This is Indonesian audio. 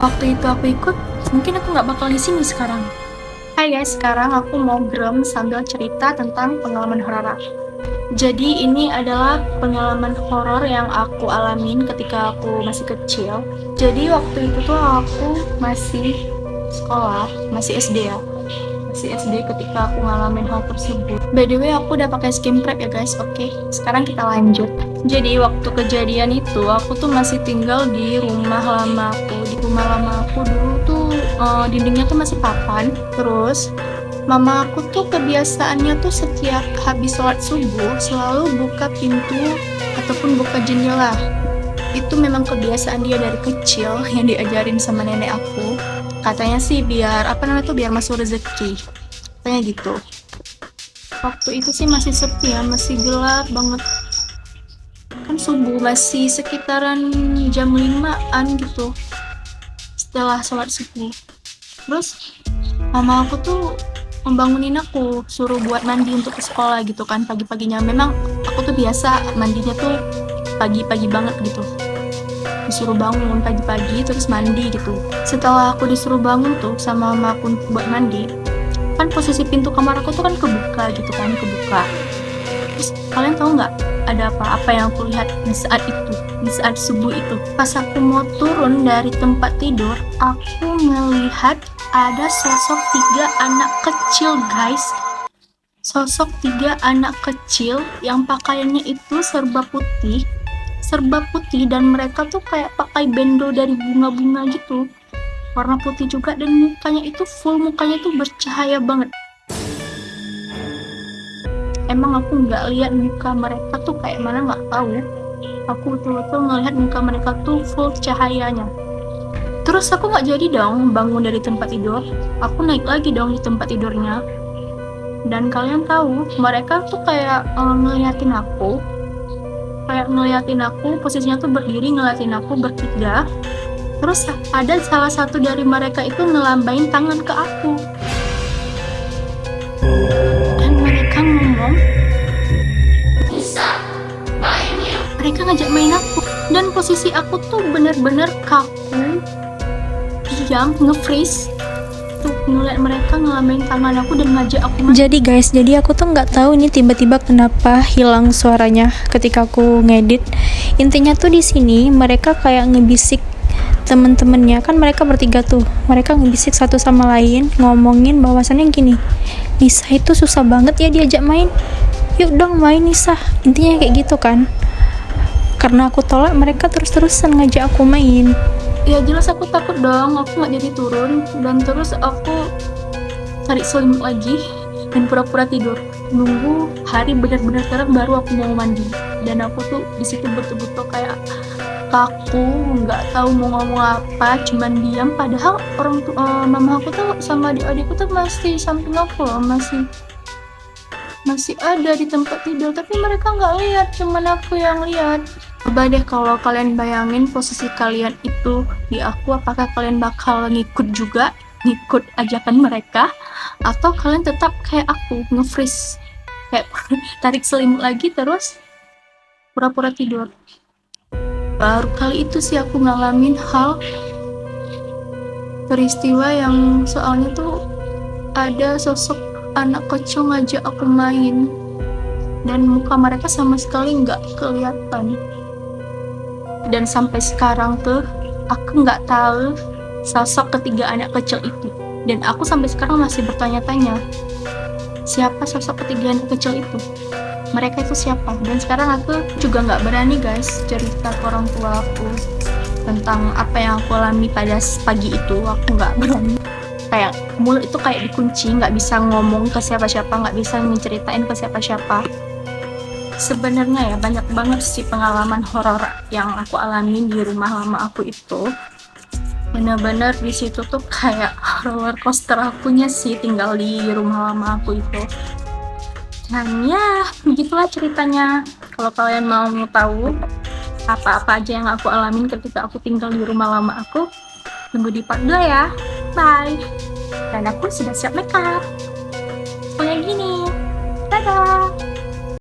Waktu itu aku ikut, mungkin aku nggak bakal di sini sekarang. Hai guys, sekarang aku mau gerem sambil cerita tentang pengalaman horor aku. Jadi ini adalah pengalaman horor yang aku alamin ketika aku masih kecil. Jadi waktu itu tuh aku masih sekolah, masih SD ya. Masih SD ketika aku ngalamin hal tersebut. By the way, aku udah pakai skin prep ya guys. Oke, sekarang kita lanjut. Jadi waktu kejadian itu aku tuh masih tinggal di rumah lama aku. Di rumah lama aku dulu tuh dindingnya tuh masih papan. Terus mama aku tuh kebiasaannya tuh setiap habis sholat subuh selalu buka pintu ataupun buka jendela. Itu memang kebiasaan dia dari kecil yang diajarin sama nenek aku. Katanya sih biar biar masuk rezeki. Katanya gitu. Waktu itu sih masih sepi ya, masih gelap banget. Kan subuh, masih sekitaran jam 5-an gitu. Setelah sholat subuh. Terus mama aku tuh membangunin aku, suruh buat mandi untuk ke sekolah gitu kan pagi-paginya. Memang aku tuh biasa mandinya tuh pagi-pagi banget gitu. Disuruh bangun pagi-pagi terus mandi gitu. Setelah aku disuruh bangun tuh sama mama aku buat mandi, kan posisi pintu kamar aku tuh kan kebuka gitu kan, kebuka. Terus kalian tahu nggak ada apa yang aku lihat di saat itu, di saat subuh itu? Pas aku mau turun dari tempat tidur, aku melihat ada sosok 3 anak kecil guys. Sosok 3 anak kecil yang pakaiannya itu serba putih dan mereka tuh kayak pakai bendo dari bunga-bunga gitu, warna putih juga, dan mukanya itu mukanya tuh bercahaya banget. Emang aku nggak lihat muka mereka tuh kayak mana, nggak tahu. Aku betul-betul ngelihat muka mereka tuh full cahayanya. Terus aku nggak jadi dong bangun dari tempat tidur, aku naik lagi dong di tempat tidurnya. Dan kalian tahu mereka tuh kayak ngeliatin aku, posisinya tuh berdiri ngeliatin aku bertiga. Terus ada salah satu dari mereka itu ngelambain tangan ke aku. Dan mereka ngomong, mereka ngajak main aku. Dan posisi aku tuh bener-bener kaku, diam, nge-freeze. Tuh ngeliat mereka ngelambain tangan aku dan ngajak aku main. Jadi guys, aku tuh nggak tahu ini tiba-tiba kenapa hilang suaranya ketika aku ngedit. Intinya tuh di sini mereka kayak ngebisik temen-temennya, kan mereka bertiga tuh, mereka ngebisik satu sama lain ngomongin bahwasannya gini, Nisa itu susah banget ya diajak main, yuk dong main Nisa, intinya kayak gitu kan. Karena aku tolak, mereka terus-terusan ngajak aku main. Ya jelas aku takut dong, aku nggak jadi turun. Dan terus aku tarik selimut lagi dan pura-pura tidur, nunggu hari benar-benar terang baru aku mau mandi. Dan aku tuh di situ betul-betul kayak kaku, nggak tahu mau ngomong apa, cuman diam. Padahal mama aku tuh sama adik-adikku tuh masih samping aku loh, masih ada di tempat tidur, tapi mereka nggak lihat, cuman aku yang lihat. Coba deh kalau kalian bayangin posisi kalian itu di aku, apakah kalian bakal ngikut ajakan mereka, atau kalian tetap kayak aku nge-freeze, kayak tarik selimut lagi terus pura-pura tidur. Baru kali itu sih aku ngalamin peristiwa yang soalnya tuh ada sosok anak kecil ngajak aku main dan muka mereka sama sekali nggak kelihatan. Dan sampai sekarang tuh aku nggak tahu sosok ketiga anak kecil itu, dan aku sampai sekarang masih bertanya-tanya siapa sosok ketiga anak kecil itu, mereka itu siapa. Dan sekarang aku juga nggak berani guys cerita ke orang tua aku tentang apa yang aku alami pada pagi itu. Aku nggak berani, kayak mulut itu kayak dikunci, nggak bisa ngomong ke siapa-siapa, nggak bisa ngeceritain ke siapa-siapa. Sebenarnya ya banyak banget sih pengalaman horor yang aku alami di rumah lama aku itu. Bener-bener di situ tuh kayak roller coaster akunya sih tinggal di rumah lama aku itu. Dan ya begitulah ceritanya. Kalau kalian mau tahu apa-apa aja yang aku alamin ketika aku tinggal di rumah lama aku, tunggu di part 2 ya. Bye. Dan aku sudah siap make up kayak gini. Dadah.